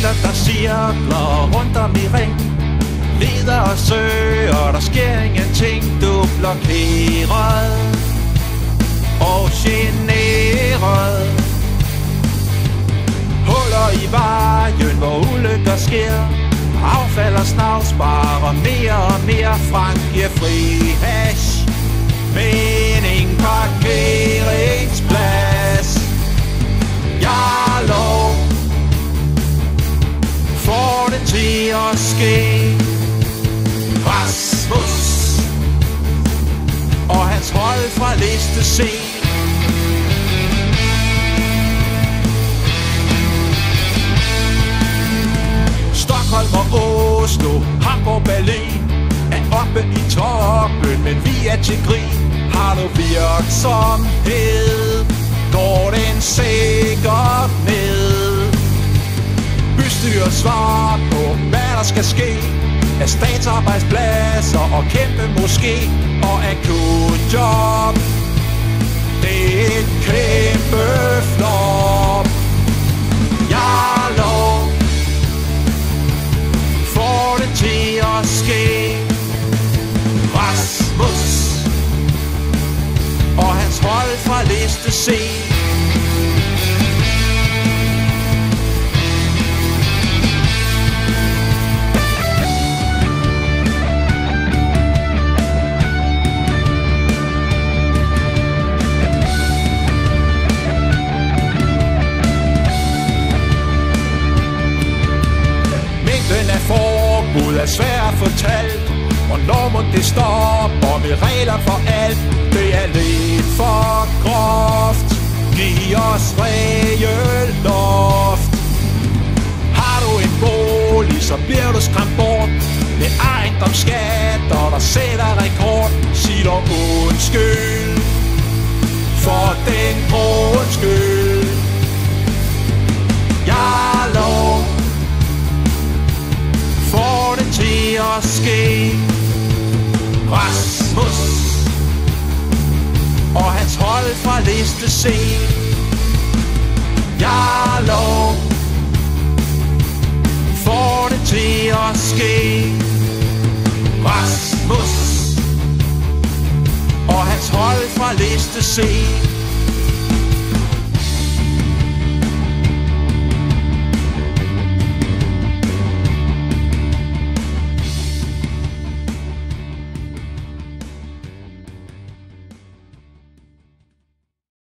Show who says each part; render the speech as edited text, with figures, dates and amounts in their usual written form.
Speaker 1: Mennesker, der cirkler rundt om i ring, leder og søger, der sker ingenting. Du er blokeret og generet. Huller i vejen, hvor ulykker sker. Affald og snavs sparer mere og mere. Frank giver fri hash, men ingen parkeringsplads. Jarlov får det til at ske. Rasmus og hans hold fra liste C. Stockholm og Oslo, Hamburg, Berlin er oppe i toppen, men vi er til grin. Har du virksomhed, går den sikkert ned. Bystyret svarer på, hvad der skal ske, af statsarbejdspladser og kæmpe måske, og akutjob. Det er et kæmpe flop. Jarlov får det til at ske. Rasmus og hans hold fra liste C. Mængden af forbud er svært fortalt. Hvornår må det stopper med regler for alt? Det er lidt for groft. Giv os regelloft. Har du en bolig, så bliver du skræmt bort med ejendomsskatter, der sætter rekord. Sig dog undskyld for den grundskyld. Jarlov får det til at ske. Rasmus og hans hold fra liste C. Jarlov får det til at ske. Rasmus og hans hold fra liste C.